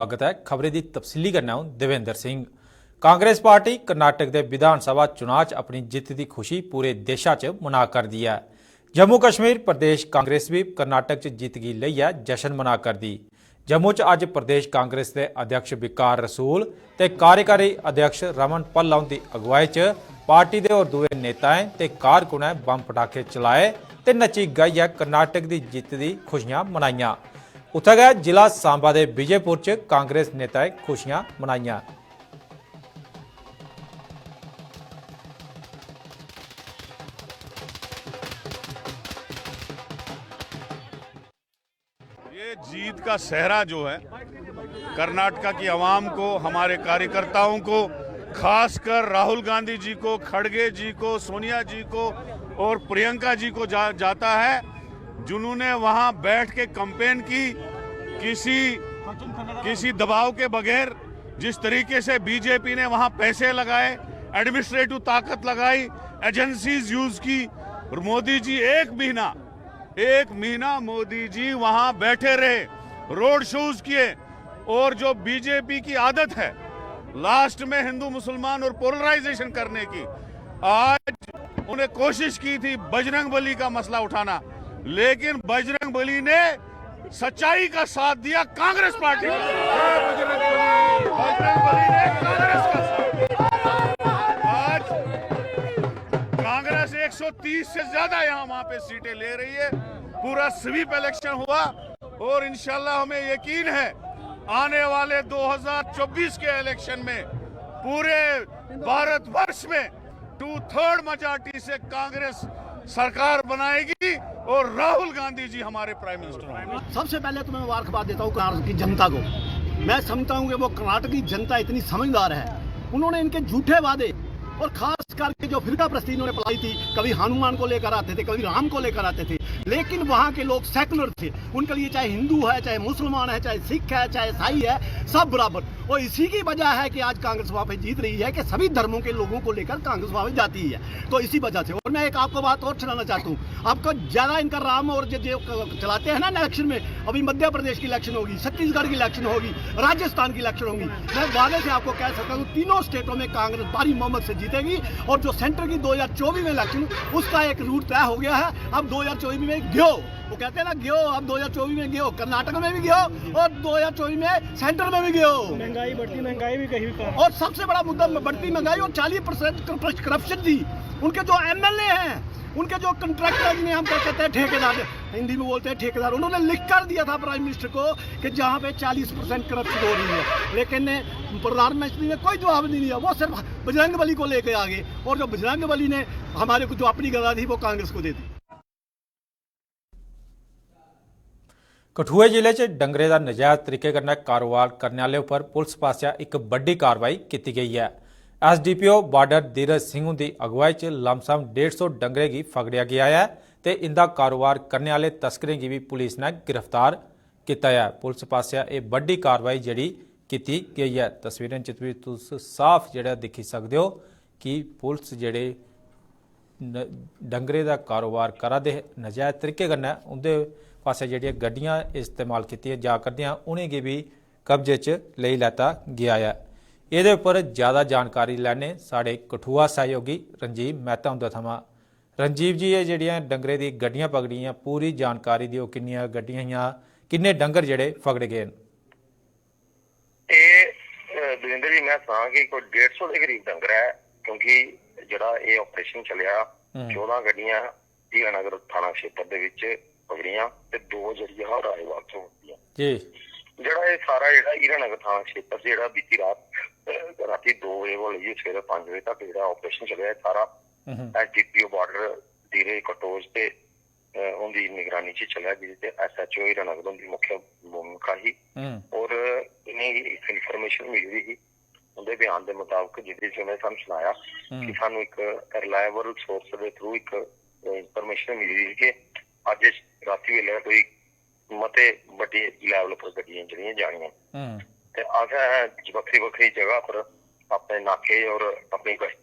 स्वागत है। खबरें की तफसीली करना हूं देवेंद्र सिंह। कांग्रेस पार्टी कर्नाटक के विधान सभा चुनाव च अपनी जित की खुशी पूरे देशा च मना कर दी है। जम्मू कश्मीर प्रदेश कांग्रेस भी कर्नाटक च जित की लइयै जश्न मना कर दी। जम्मू च अज प्रदेश कांग्रेस के अध्यक्ष विकार रसूल ते कार्यकारी अध्यक्ष रमन भल्ला की अगुवाई च पार्टी के और दूए नेताएं ते कारकुनें बम पटाखे चलाए ते नच्ची गाइयै कर्नाटक की जित की खुशियां मनाइयां। उत्थे गै जिला सांबा के विजयपुर च कांग्रेस नेताएं खुशियां मनाइयां। ये जीत का सेहरा जो है कर्नाटका की आवाम को, हमारे कार्यकर्ताओं को, खासकर राहुल गांधी जी को, खड़गे जी को, सोनिया जी को और प्रियंका जी को जाता है, जिन्होंने वहां बैठ के कैंपेन की किसी दबाव के बगैर। जिस तरीके से बीजेपी ने वहां पैसे लगाए, एडमिनिस्ट्रेटिव ताकत लगाई, एजेंसीज यूज की, और मोदी जी एक महीना मोदी जी वहां बैठे रहे, रोड शोज किए। और जो बीजेपी की आदत है लास्ट में हिंदू मुसलमान और पोलराइजेशन करने की, आज उन्हें कोशिश की थी बजरंगबली का मसला उठाना, लेकिन बजरंगबली ने सच्चाई का साथ दिया कांग्रेस पार्टी को। बजरंगबली ने कांग्रेस का साथ दिया। आज कांग्रेस 130 से ज्यादा यहाँ वहां पे सीटें ले रही है। पूरा स्वीप इलेक्शन हुआ और इंशाल्लाह हमें यकीन है आने वाले 2024 के इलेक्शन में पूरे भारतवर्ष में 2/3 मेजॉरिटी से कांग्रेस सरकार बनाएगी और राहुल गांधी जी हमारे प्राइम मिनिस्टर होंगे। सबसे पहले तो मैं मुबारकबाद देता हूँ कर्नाटक की जनता को। मैं समझता हूँ कि वो कर्नाटक की जनता इतनी समझदार है। उन्होंने इनके झूठे वादे और खास करके जो फिरका प्रस्ती इन्होंने पलाई थी, कभी हनुमान को लेकर आते थे, कभी राम को लेकर आते थे, लेकिन वहाँ के लोग सेकुलर थे। उनके लिए चाहे हिंदू है, चाहे मुसलमान है, चाहे सिख है, चाहे ईसाई है, सब बराबर। और इसी की वजह है कि आज कांग्रेस वहाँ पे जीत रही है कि सभी धर्मों के लोगों को लेकर कांग्रेस वहाँ पे जाती है। तो इसी वजह से। और मैं एक आपको बात और सुनाना चाहता हूँ, आपको ज्यादा इनका राम और जो चलाते हैं ना इलेक्शन में, अभी मध्य प्रदेश की इलेक्शन होगी, छत्तीसगढ़ की इलेक्शन होगी, राजस्थान की इलेक्शन होगी, मैं वादे से आपको कह सकता हूँ तीनों स्टेटों में कांग्रेस भारी बहुमत से जीतेगी। और जो सेंटर की 2024 में इलेक्शन, उसका एक रूट तय हो गया है। अब 2024 में गियो, वो कहते हैं ना गियो, अब 2024 में गियो, कर्नाटक में भी गियो और 2024 में सेंटर में भी गियो। महंगाई बढ़ती, महंगाई भी कहीं भी। और सबसे बड़ा मुद्दा बढ़ती महंगाई और 40% करप्शन थी। उनके जो एमएलए हैं, उनके जो कंट्रैक्टर, जिन्हें हम कहते हैं ठेकेदार, हिंदी में बोलते हैं ठेकेदार, उन्होंने लिख कर दिया था प्राइम मिनिस्टर को कि जहाँ पे 40% करप्शन हो रही है, लेकिन प्रधानमंत्री ने कोई जवाब नहीं दिया। वो सिर्फ बजरंगबली को लेके आ गए और जो बजरंगबली ने हमारे को जो अपनी गदा थी वो कांग्रेस को दे दी। कठुआ जिले च डंगरे का नजायज तरीके कन्नै कारोबार करने वाले उपर पुलिस पासिया एक बड़ी कार्रवाई की गई है। SDPO बार्डर धीरज सिंह की अगुवाई च लमसम 150 डंगरे की फगड़िया गया है ते इंदा कारोबार करने वाले तस्करें की भी पुलिस ने गिरफ्तार किया है। पुलिस पासिया एक बड़ी कार्रवाई जड़ी की गई है। तस्वीरें च भी तुस साफ जेड़ा दिखी सकते हो कि पुलिस जेड़े डंगरे का कारोबार करा दे नजायज तरीके कन्नै उनके पासे ਜਿਹੜੀਆਂ ਗੱਡੀਆਂ इस्तेमाल कीतियां जा करदियां उन्हें भी कब्जे च ले लैता गया है। ਇਹਦੇ ਉੱਪਰ ज़्यादा जानकारी लैने साढ़े कठुआ सहयोगी रंजीव मेहता हुंदे थमां। रंजीव जी, ये ਜਿਹੜੀਆਂ डंगरे दी गड्डियां पकड़ियां पूरी जानकारी दिओ, किन्नियां गड्डियां, किन्ने डंगर ਜਿਹੜੇ फगड़े गए? दविंदर जी, मैं सना कि कोई 150 के करीब डंगर है, क्योंकि ਜਿਹੜਾ ਇਹ ਆਪਰੇਸ਼ਨ ਚੱਲਿਆ 14 ਗੱਡੀਆਂ ਹੀਰਾनगर थाना क्षेत्र ਦੇ ਵਿੱਚ पकड़ियां ते 2 ਜਿਹੜੀਆਂ ਰਾਏਵਾਲ ਤੋਂ ਹੁੰਦੀਆਂ ਜੀ। ਜਿਹੜਾ ਇਹ ਸਾਰਾ ਜਿਹੜਾ ਹੀਰਾनगर थाना क्षेत्र ਜਿਹੜਾ ਬੀਤੀ ਰਾਤੀ 2 ਵਜੇ ਤੋਂ ਲੈ ਕੇ ਸਵੇਰੇ 5 ਵਜੇ ਤੱਕ ਜਿਹੜਾ ਆਪਰੇਸ਼ਨ ਚੱਲਿਆ ਸਾਰਾ SDPO ਬਾਰਡਰ ਧੀਰੇ ਕਟੋਜ ਤੇ ਉਹਦੀ ਨਿਗਰਾਨੀ 'ਚ ਚੱਲਿਆ, ਜਿਹਦੇ ਤੇ SHO ਹੀਰਾनगर ਦੀ ਮੁੱਖ ਭੂਮਿਕਾ ਸੀ। ਔਰ ਇਹਨੇ ਇਨਫੋਰਮੇਸ਼ਨ ਮਿਲੀ ਸੀ ਉਹਦੇ ਬਿਆਨ ਦੇ ਮੁਤਾਬਕ, ਜਿਹਦੇ 'ਚ ਉਹਨੇ ਸਾਨੂੰ ਸੁਣਾਇਆ ਕਿ ਸਾਨੂੰ ਇੱਕ ਰਿਲਾਇਬਲ ਸੋਰਸ ਦੇ ਥਰੂ ਇੱਕ ਇਨਫੋਰਮੇਸ਼ਨ ਮਿਲੀ ਸੀ ਕਿ ਅੱਜ ਰਾਤੀ ਵੇਲੇ ਕੋਈ ਮਤੇ ਵੱਡੀ ਲੈਵਲ ਪਰ ਗੱਡੀਆਂ ਜਿਹੜੀਆਂ ਜਾਣੀਆਂ ਤੇ ਆਖਿਆ ਵੱਖਰੀ ਵੱਖਰੀ ਜਗ੍ਹਾ ਪਰ ਆਪਣੇ ਨਾਕੇ ਔਰ ਆਪਣੀ ਗਸ਼ਤ,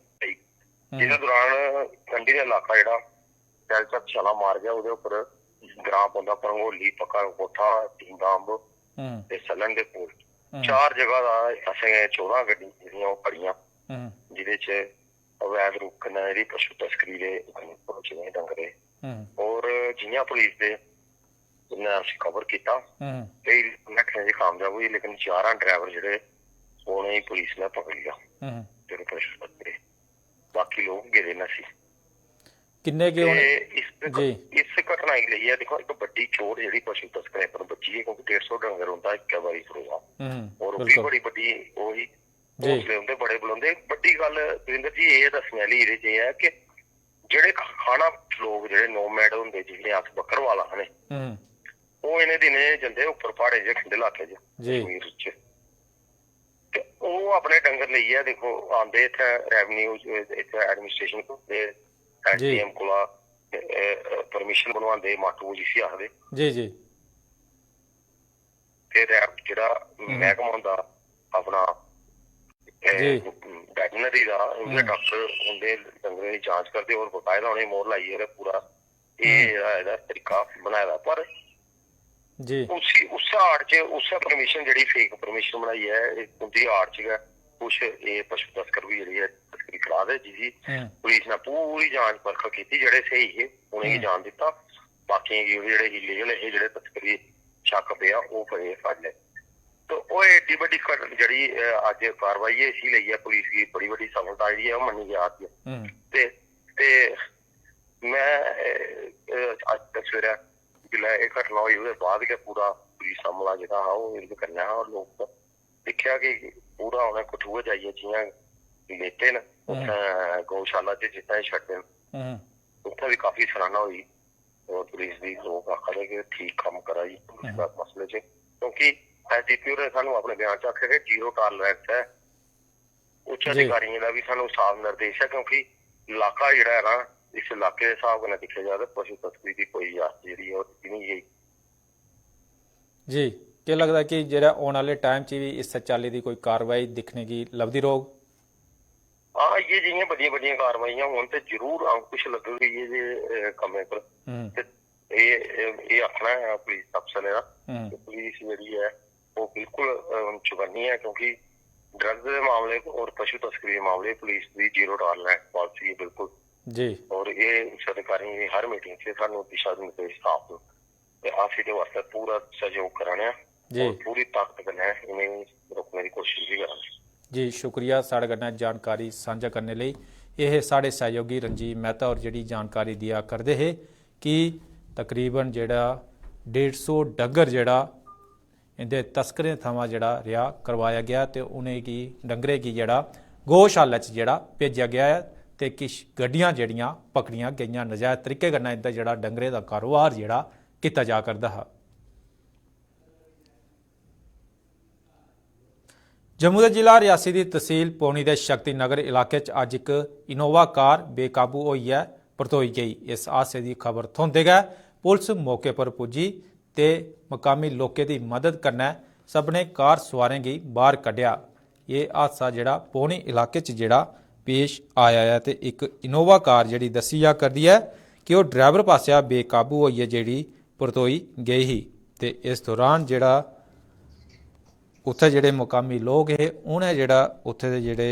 ਜਿਹਦੇ ਦੌਰਾਨ ਕੰਢੀ ਦਾ ਇਲਾਕਾ ਜਿਹੜਾ ਚੱਲ ਛਾਲਾ ਮਾਰ ਗਿਆ, ਉਹਦੇ ਉੱਪਰ ਗ੍ਰਾਮ ਪੌਂਦਾ, ਪੰਗੋਲੀ, ਪੱਕਾ ਕੋਠਾ, ਟਿੰਗਾਂਬ ਤੇ ਸਲਨ ਦੇ ਪੁਲ, 4 जगह का असें 14 गड्डी जेह्ड़ियां ओह् फड़ियां जिहदे च अवैध रूप कन्नै जेह्ड़ी पशु तस्करी दे पहुंचे डंगरे और जियां पुलिस दे ने उसी कवर किया नठने च कामयाब हुई लेकिन 11 ड्राइवर जेह्ड़े उ'नेंगी पुलिस ने पकड़ लिया जेह्ड़े पशु तस्करी बाकी लोग गेदे न सी किन्ने के इस घटना गी लेइयै दिक्खो इक बड्डी चोट जेह्ड़ी पशु तस्करें पर बची है क्योंकि 150 डंगर होंदा इक्कै बारी खड़ोआ और ओह् बी बड़ी बड्डी ओही हौसले उंदे बड़े बुलंदे। बड्डी गल दविंदर जी एह् दस्सने आह्ली एह्दे च एह् है कि जेह्ड़े खाना लोग जेह्ड़े नोमैड होंदे जि'नें अस बक्करवाल आखने ओह् इ'नें दिनें जंदे उप्पर प्हाड़े च ठंडे इलाके च कश्मीर च ते ओह् अपने डंगर लेइयै दिक्खो आंदे इत्थै रेवन्यू इत्थै एडमिनिस्ट्रेशन दे एसडीएम कोला परमिशन बनवांदे माटू जिसी आखदे जी जी ते जेह्ड़ा मैह्कमा होंदा अपना वैटनरी दा उं'दे डाक्टर उं'दे डंगरें दी जांच करदे और बकायदा उ'नेंगी मोहर लाइयै पूरा एह् जेह्ड़ा एह्दा तरीका बनाए दा पर उस्सै आड़ च उस्सै परमिशन जेह्ड़ी फेक परमिशन बनाई ऐ उं'दी आड़ च गै कुछ एह् पशु तस्कर बी जेह्ड़ी ऐ तस्करी करा दे जिसी पुलिस ने पूरी जांच परख कीती जेह्ड़े स्हेई हे उ'नेंगी जान दित्ता बाकियें गी जेह्ड़े इलीगल हे जेह्ड़े तस्करी शक पेआ ओह् फड़ ले तो ओह् एड्डी बड्डी जेह्ड़ी अज्ज कारवाई है इसी लेइयै पुलिस गी बड़ी बड्डी सफलता जेह्ड़ी है ओह् मन्नी जा दी है ते मैं अज्ज सवेरै जिसलै एह् घटना होई ओह्दे बाद गै पूरा पुलिस अमला जेह्ड़ा हा ओह् इंदे कन्नै हा और लोग दिक्खेआ कि पूरा उ'नें कठुआ जाइयै जियां लेटे न उत्थें गौशाला च जित्थें छड्डे न उत्थें भी काफी सराहना हुई और पुलिस दी लोग आखा दे कि ठीक कम्म करा जी पुलिस दा मसले च क्योंकि एसडीपी होरें सानू अपने बयान च आखेआ कि जीरो टॉलरेंस है उच्च अधिकारियों का भी सानू साफ निर्देश है क्योंकि इलाका जेह्ड़ा है ना इस इलाके के हिसाब कन्नै दिक्खेआ जाए तो पशु तस्करी की कोई इजाजत जेह्ड़ी है ओह् नहीं गई जी क्या लगदा कि जेह्ड़ा आने वाले टाइम च भी इस चाल्ली दी कोई कार्रवाई दिक्खने की लभदी रौह्ग? हाँ ये जियां बड्डियां बड्डियां कारवाइयां होन ते जरूर अंकुश लगग ये कम्में पर ये आखना है पुलिस अफसर ने पुलिस जेह्ड़ी है वो बिल्कुल चुकन्नी है क्योंकि ड्रग्स के मामले और पशु तस्करी के मामले पुलिस की जीरो टॉलरेंस पॉलिसी है बिल्कुल जी और ये उच्च अधिकारियों की हर मीटिंग से सानू दिशा निर्देश साफ अस एह्दे वास्ते पूरा सहयोग कराने और पूरी ताकत कन्नै इनेंगी रोकने की कोशिश भी कराने। जी शुक्रिया साढ़े कन्नै जानकारी सांझा करने लई। यह साढ़े सहयोगी रंजीत मेहता और जिहड़ी जानकारी दिया करदे हे कि तकरीबन जेड़ा 150 डंगर जेड़ा इंदे तस्करें थमां जेड़ा रिहा करवाया गया ते उनेंगी डंगरें गी जेड़ा गौशाला च जेड़ा भेजा गया है ते किश गड्डियां जेड़ियां पकड़ियां गेइयां नजायज तरीके कन्नै इंदा जेड़ा डंगरें दा कारोबार जेड़ा कीता जा करदा हा। जम्मू दे जिला रियासी दी तहसील पौनी दे शक्ति नगर इलाके च अज्ज इक इनोवा कार बेकाबू होइयै परतोई गई। इस हादसे दी खबर थ्होंदे गै पुलिस मौके पर पुज्जी ते मकामी लोकें दी मदद कन्नै सभनें कार सवारें गी बाहर कड्ढेआ। ये हादसा जेड़ा पौनी इलाके च जेड़ा पेश आया है ते इक इनोवा कार जेड़ी दस्सी जा करदी है कि ओह् ड्राइवर पासेआ बेकाबू होइयै जेड़ी परतोई गई ही ते इस दौरान जेड़ा उत्थे जेड़े मुकामी लोग हे उ'नें जेड़ा उत्थे दे जेड़े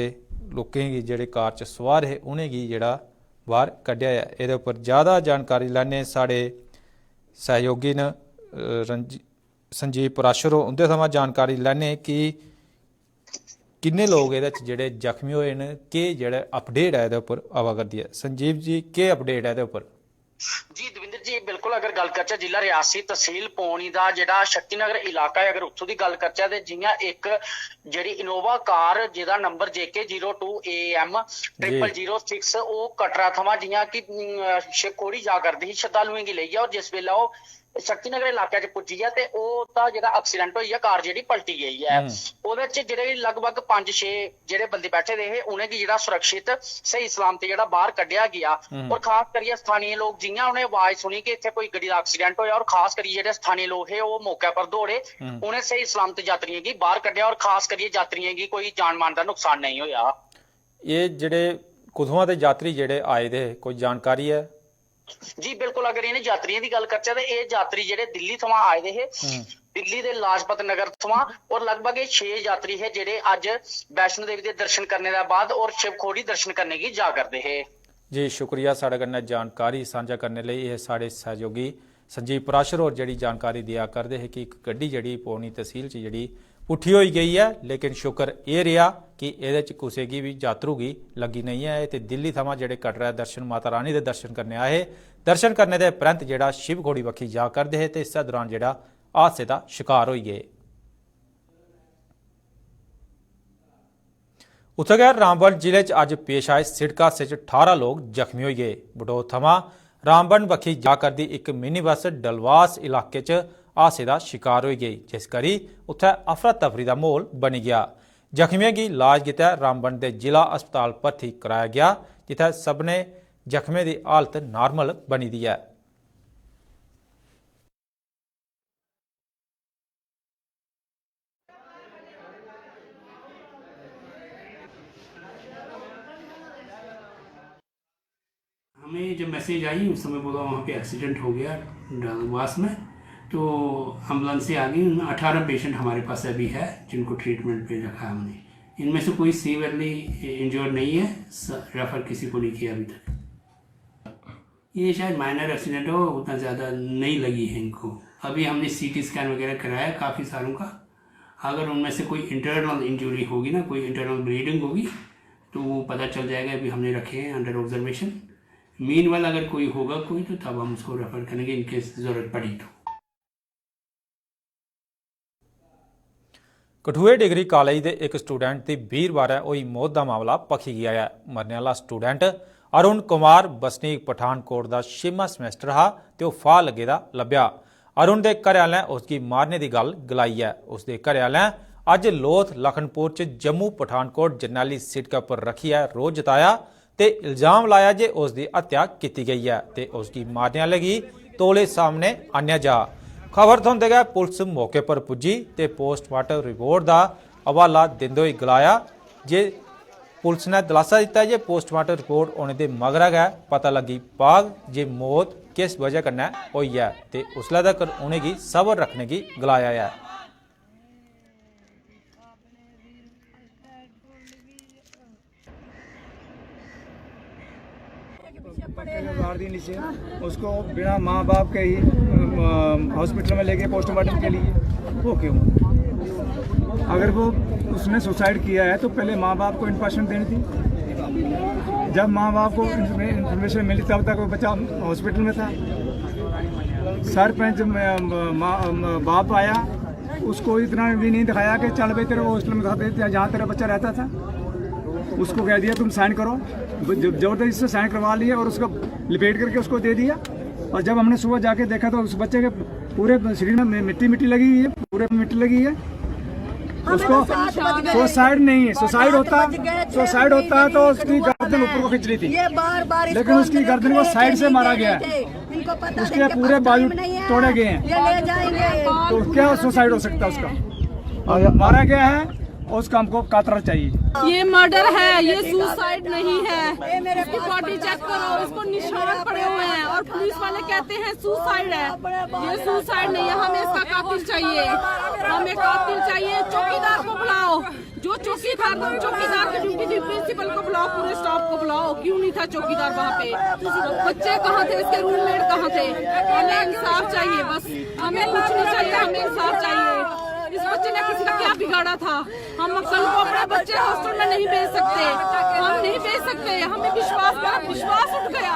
लोकें गी जेड़े कार च सवार हे उ'नेंगी जेड़ा बाहर कड्ढेआ ऐ। एह्दे उप्पर ज़्यादा जानकारी लैने साढ़े सहयोगी न संजीव पराशर उं'दे थमां जानकारी लैने कि किन्ने लोग एह्दे च जेड़े जख्मी होए न केह् जेह्ड़ा अपडेट है एह्दे उप्पर आवा करदी है। संजीव जी केह् अपडेट है एह्दे उप्पर? जी दविंदर जी बिल्कुल अगर गल करचै जिला रियासी तहसील पौनी दा जेड़ा शक्ति नगर इलाका है अगर उत्थों दी गल करचै ते जियां एक जेड़ी इनोवा कार जेदा नंबर JK02 AM 0006 ओह् कटरा थमां जियां कि शिवखोड़ी जा करदी ही श्रद्धालुएं गी लेइयै और जिस वेल्ले ओह् शक्ति नगर इलाके च पुज्जी है ते ओह्दा जेड़ा एक्सीडेंट होई कार जेड़ी पलटी गई है ओह्दे च जेह्ड़े लगभग 5-6 जेह्ड़े बंदे बैठे दे हे उ'नेंगी जेड़ा सुरक्षित सही सलामत जेड़ा बाहर कड्ढेआ गया और खास करियै स्थानीय लोग जियां उ'नें आवाज सुनी कि इत्थे कोई गड्डी दा एक्सीडेंट होया और खास करियै जेह्ड़े स्थानीय लोग हे ओह् मौके पर दौड़े उ'नें सही सलामत यात्रियों गी बाहर कड्ढेआ और खास करियै यात्रियों गी कोई जान मान दा नुकसान नहीं होया। ये जेह्ड़े कुत्थुआं दे यात्री जेह्ड़े आए दे कोई जानकारी है? जी बिल्कुल अगर इन्हें यात्रियों की गल करचै ते एह् यात्री जेह्ड़े दिल्ली थमां आए दे हे ਦਿੱਲੀ ਦੇ ਲਾਜਪਤ ਨਗਰ ਤੋਂ ਔਰ ਲਗਭਗ ਇਹ 6 यात्री है ਜਿਹੜੇ ਅੱਜ ਵੈਸ਼ਨੋ ਦੇਵੀ ਦੇ ਦਰਸ਼ਨ करने के बाद और शिवखोड़ी दर्शन करने की जा करते हैं। जी शुक्रिया साढ़े कन्नै जानकारी साझा करने लिए। यह साढ़े सहयोगी संजीव पराशर और जी जानकारी दिया करते हैं कि एक गड्डी जी पौनी तहसील जी पुठी हो गई है, लेकिन शुक्र ये रहा कि ये किसी की भी यात्रु की लगी नहीं है। तो दिल्ली थमां जेडे कटरा दर्शन माता रानी के दर्शन करने आए, दर्शन करने के परंत जो शिवखोड़ी बखी जा करते हैं तो इस दौरान जो हादसे का शिकार हो गए। उत्थे गए रामबन जिले अज पेश आए सिड़क हादसे 18 लोग जख्मी हो गए। बडोत थमां रामबन बखी जा करदी एक मिनी बस डलवास इलाके च हादसे का शिकार हो गई, जिस करी उत्थे अफरा तफरी का माहौल बनी गया। जख्मियों की इलाज गितै रामबन के जिला अस्पताल भर्ती कराया गया, जिथे सबने जख्मियों की हालत नॉर्मल बनी दी है। हमें जब मैसेज आई उस समय बोला वहाँ पे एक्सीडेंट हो गया डलवास में, तो एम्बुलेंस से आ गई। 18 पेशेंट हमारे पास अभी है जिनको ट्रीटमेंट पे रखा है हमने। इनमें से कोई सीवियरली इंजर्ड नहीं है, रेफर किसी को नहीं किया अभी तक। ये शायद माइनर एक्सीडेंट हो, उतना ज़्यादा नहीं लगी है इनको। अभी हमने CT स्कैन वगैरह कराया काफ़ी सारों का। अगर उनमें से कोई इंटरनल इंजरी होगी ना, कोई इंटरनल ब्लीडिंग होगी तो वो पता चल जाएगा। अभी हमने रखे हैं अंडर ऑब्जर्वेशन। मीनवाइल अगर कोई होगा कोई तो तब हम उसको रेफर करेंगे इनकेस ज़रूरत पड़ी तो। कठुए डिग्री कॉलेज के एक स्टूडेंट की वीरवार हुई मौत का मामला पखी गया है। मरने वाला स्टूडेंट अरुण कुमार बसनीक पठानकोट का 6वां समैस्टर हा तो फाह लगे दा लभ्या। अरुण के घर वालें उसकी मारने की गल गलाई है। उसके घर वालें अज लोथ लखनपुर च जम्मू पठानकोट जरनैली सिड़क पर रखी है रोज जताया ते इल्जाम लाया जे उसकी हत्या की गई है ते उसकी मारने वाले की तोले सामने आन्या जा। खबर थोंदे गए पुलिस मौके पर पुजी ते पोस्टमार्टम रिपोर्ट का हवाला देंदे हुए गलाया जे पुलिस ने दिलासा दिता जे पोस्टमार्टम रिपोर्ट होने के मगरा गै पता लगी पाग जे मौत किस वजह कन्नै हुई है ते उसले तक उन्हें सबर रखने की गलाया है। मार दी नीचे, उसको बिना माँ बाप के ही हॉस्पिटल में ले गए पोस्टमार्टम के लिए। वो क्यों? अगर वो उसने सुसाइड किया है तो पहले माँ बाप को इन्फॉर्मेशन देनी थी। जब माँ बाप को इन्फॉर्मेशन मिली तब तक वो बच्चा हॉस्पिटल में था। सरपंच बाप आया, उसको इतना भी नहीं दिखाया कि चल भाई तेरे हॉस्टल में दिखाते जहाँ तेरा बच्चा रहता था। उसको कह दिया तुम साइन करो, जबरदस्ती से साइन करवा लिया और उसको लिपेट करके उसको दे दिया। और जब हमने सुबह जाके देखा तो उस बच्चे के पूरे शरीर में मिट्टी लगी हुई है, पूरे मिट्टी लगी है। उसको सुसाइड नहीं है, सुसाइड होता है तो उसकी गर्दन ऊपर को खींच ली थी, लेकिन उसकी गर्दन को साइड से मारा गया है। उसके पूरे बाजू तोड़े गए हैं, तो क्या सुसाइड हो सकता है उसका? और मारा गया है और उसका हमको कातरा चाहिए। ये मर्डर है, ये सुसाइड नहीं है। उसकी बॉडी चेक करो, उसको निशान पड़े हुए हैं और पुलिस वाले कहते हैं सुसाइड है। ये सुसाइड नहीं है, हमें इसका कातिल चाहिए, हमें कातिल चाहिए। चौकीदार को बुलाओ, जो चौकीदार की ड्यूटी थी, प्रिंसिपल को बुलाओ, पूरे स्टाफ को बुलाओ। क्यों नहीं था चौकीदार वहाँ पे? बच्चे कहाँ थे, इसके रूममेट कहाँ थे? हमें इंसाफ चाहिए, बस हमें कुछ नहीं चाहिए, हमें इंसाफ चाहिए। इस बच्चे ने किसी का क्या बिगाड़ा था? हम कल को अपने बच्चे हॉस्टल में नहीं भेज सकते, हम नहीं भेज सकते। हमें विश्वास उठ गया।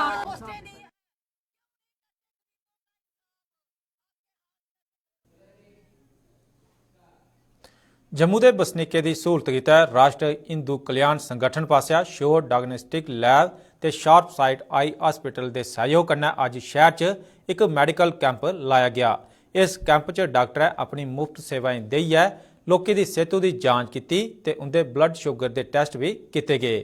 जम्मू के बसनीके की सहूलत की राष्ट्रीय हिंदू कल्याण संगठन पासिया श्योर डायग्नोस्टिक लैब ते शार्प साइट आई हॉस्पिटल के सहयोग कन्नै अज शहर च एक मैडिकल कैंप लाया गया। इस कैंप च डॉक्टर अपनी मुफ्त सेवाएं देइयै लोगों की सेहत की जांच की ते उनके ब्लड शुगर के टैसट भी किए गए।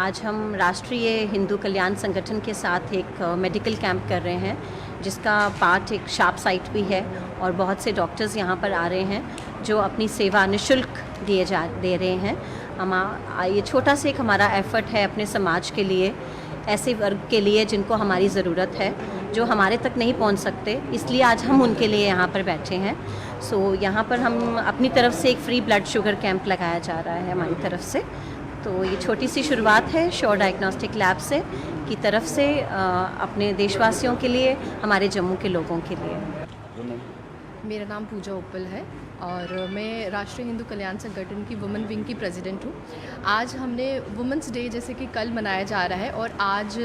आज हम राष्ट्रीय हिंदू कल्याण संगठन के साथ एक मेडिकल कैंप कर रहे हैं जिसका पार्ट एक शार्प साइट भी है, और बहुत से डॉक्टर्स यहाँ पर आ रहे हैं जो अपनी सेवा निःशुल्क दे रहे हैं। ये छोटा सा एक हमारा एफर्ट है अपने समाज के लिए, ऐसे वर्ग के लिए जिनको हमारी ज़रूरत है, जो हमारे तक नहीं पहुंच सकते, इसलिए आज हम उनके लिए यहाँ पर बैठे हैं। यहाँ पर हम अपनी तरफ से एक फ्री ब्लड शुगर कैंप लगाया जा रहा है हमारी तरफ से। तो ये छोटी सी शुरुआत है श्योर डायग्नोस्टिक लैब से की तरफ से अपने देशवासियों के लिए, हमारे जम्मू के लोगों के लिए। मेरा नाम पूजा उप्पल है और मैं राष्ट्रीय हिंदू कल्याण संगठन की वुमेन विंग की प्रेसिडेंट हूँ। आज हमने वुमेंस डे जैसे कि कल मनाया जा रहा है, और आज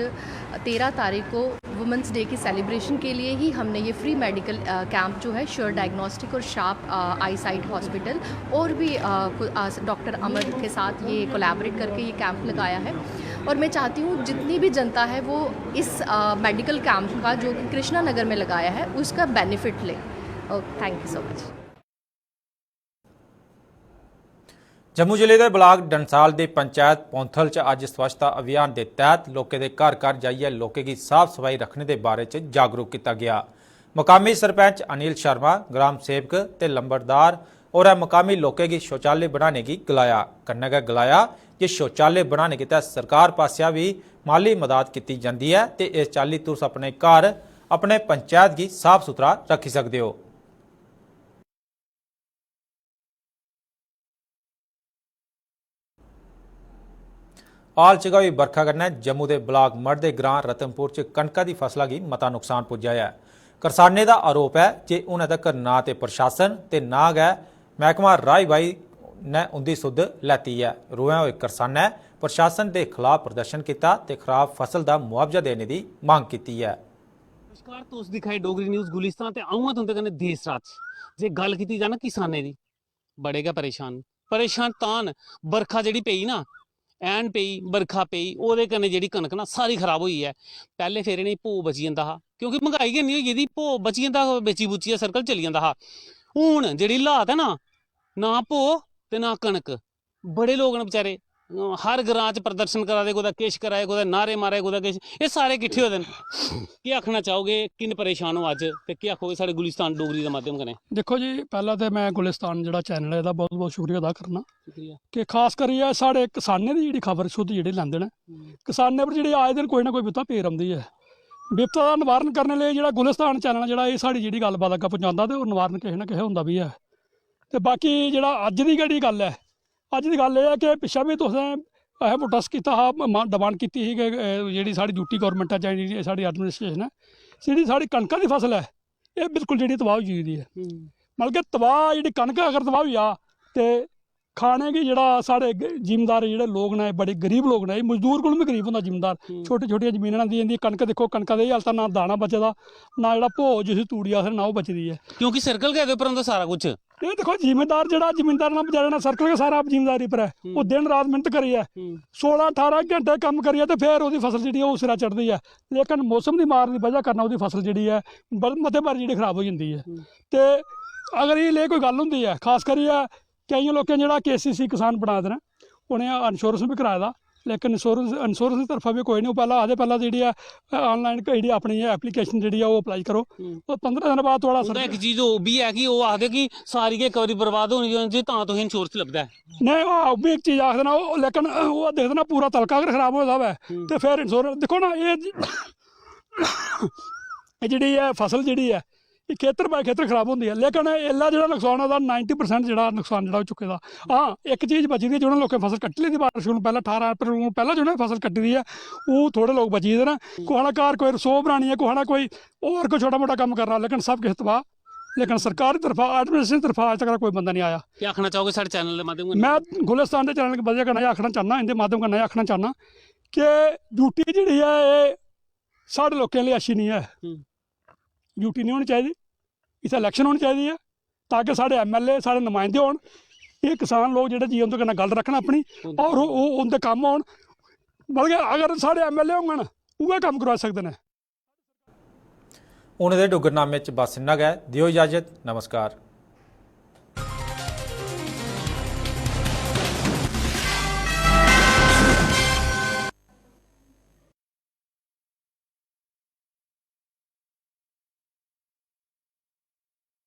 13 तारीख को वुमेंस डे की सेलिब्रेशन के लिए ही हमने ये फ्री मेडिकल कैंप जो है श्योर डायग्नोस्टिक और शार्प आई साइट हॉस्पिटल और भी डॉक्टर अमर के साथ ये कोलैबोरेट करके ये कैंप लगाया है। और मैं चाहती हूँ जितनी भी जनता है वो इस मेडिकल कैंप का जो कि कृष्णा नगर में लगाया है उसका बेनिफिट ले। Thank you so much. Jammu जिले के ब्लाक डंसाल की पंचायत पौंथल च अज स्वच्छता अभियान के तहत लोगों के घर घर जाइए लोगों की साफ सफाई रखने के बारे च जागरूक किया गया। मकामी सरपंच अनिल शर्मा, ग्राम सेवक ते लंबरदार और मकामी लोगों की शौचालय बनाने की गलाया। कन्नै गै गलाया कि शौचालय बनाने के तहत सरकार पासिया भी माली मदद की जाती है तो इस चाली तुस अपने घर अपने पंचायत की साफ सुथरा रखी सकते हो। आल चगाई बरखा कन्नै जम्मू के ब्लाक मढ़ के ग्रां रतनपुर च कणका की फसलों की मता नुकसान पुज्जा है। करसाने का आरोप है कि उन्हें तक ना तो प्रशासन ते ना गै महकमा राई बाई ने उनकी सुध लैती है। रोया हुए करसाने प्रशासन के खिलाफ प्रदर्शन किया ते खराब फसल का मुआवजा देने की मांग की है। नमस्कार, तुस दिखाई डोगरी न्यूज़ गुलिस्तान ते आऊँ तुंदे कन्नै देश रात जे गल कीती जाए ना किसाने दी, बड़े गै परेशान तान बरखा जिहड़ी पेई ना, ऐन पेई बरखा पेई ओहदे कन्नै जिहड़ी कनक ना सारी खराब होई है। पहले फिर इन्हें भो बची जंदा हा क्योंकि महंगाई गै नहीं होई गेदी, भो बची जंदा बेची बुचिया सर्कल चली जंदा हा। हुण जिहड़ी हालात है ना भो ते ना कनक, बड़े लोग न बेचारे हर ग्रां च प्रदर्शन करा दे, कुदै किश करा दे, कुदै नारे मारे, कुदै किश, ये सारे किट्ठे होए दे न। केह् आखना चाहोगे, किन परेशान हो अज्ज ते केह् आखोगे साढ़े गुलिस्तान डोगरी दे माध्यम कन्नै? देखो जी, पहला तो मैं गुलिस्तान जो चैनल है बहुत बहुत शुक्रिया अदा करना कि खास करियै साढ़े किसानें की जी खबर शुद्ध जी लैंदे न। किसानें पर जी आए दिन कोई ना कोई विपता पेर आती है। विपता का निवारण करने लिए जो गुलिस्तान चैनल जो साड़ी जी गलबात अगर पहुँचाता तो निवारण किसी ना किसी होंदा भी है। तो बाकी जो अज की जी गल है, अज की गल है कि पिछा भी तुसें प्रोटेस्ट किया हा, डिमांड की जी साड़ी ड्यूटी गौरमेंट है जी साड़ी एडमिनिस्ट्रेशन है, जी साड़ी कणका की फसल है ये बिल्कुल जी तबाह हो चुकी है। मतलब कि तबाह जी कणक अगर तबाह हुई आ तो खाने की जोड़ा साढ़े जिमीदार जोड़े लोग ने बड़े गरीब लोग ने, मजदूर को भी गरीब होंगे जिमीदार, छोटी छोटी जमीन दी जंदी, कणक देखो कणका की हालत ना दाना बचदा ना जो भो जिस तूड़ी आखर ना वो बचती है क्योंकि सर्कल के उपर होंदा सारा कुछ। ये देखो जिमीदार जमींदार ना बेचारे ना सर्कल के सारा जिमीदारी पर है, वो दिन रात मेहनत करिए 16-18 घंटे कम करिए तो फिर वो फसल जी उस सिरा चढ़ती है। लेकिन मौसम की मार की वजह करना वो फसल जी है मते बार जी खराब हो जाती है। तो अगर ये कोई गल होंगी है, खास करिए कई लोगों जो KCC किसान बना देना उन्हें इंश्योरेंस भी कराए दा, लेकिन इंश्योरेंस की तरफा भी कोई नहीं। पहले आखते पहले जी ऑनलाइन जी अपनी एप्लीकेशन जी वो अप्लाई करो तो 15 दिन बाद थोड़ा एक चीज़ वो भी है कि वो आखते कि सारी गै कवरी बर्बाद होनी चाहिए तां तुसें इंश्योरेंस लभदा है। नहीं वो भी एक चीज़ आखते ना, लेकिन वो देखते ना पूरा तलका अगर खराब होता है तो फिर इंश्योरेंस देखो ना ये जी है फसल जी है ये खेतर बाय खेतर खराब होंगी है। लेकिन इला जो नुकसान है 90% जो नुकसान जो चुके दा। हाँ एक चीज़ बची दी जिन्होंने लोगों फसल कट्टी ली थी बारिश पहले 18 अप्रैल पहले जो फसल कट्टी दी है वो थोड़े लोग बची दे ना, कुछ घर कोई रसोई बनानी है, कुछ कोई और कोई छोटा मोटा काम करना, लेकिन सब किस तबाह। लेकिन सरकार की तरफा एडमिनिस्ट्रेशन की तरफा अज तक कोई बंदा नहीं आया। क्या आखना चाहोगे साढ़े चैनल के माध्यम? मैं गुलिस्तान के चैनल की वजह कन्नै आखना चाहना, इनके माध्यम कन्नै आखना चाहना कि ड्यूटी जी है ये साढ़े लोगों लिए अच्छी नहीं है। ड्यूटी नहीं होनी चाहिए, इत्थै इलैक्शन होनी चाहिए है ताकि साढ़े MLA साढ़े नुमाइंदे होन, ये किसान लोग जो जी उनके कन्नै गल रखन अपनी और उनके कम होन। मतलब अगर साढ़े MLA होंगे उ'ऐ कम्म करवा सकते हैं। उन्हें डुगरनामे च बस इन्ना गै, दियो इजाजत, नमस्कार।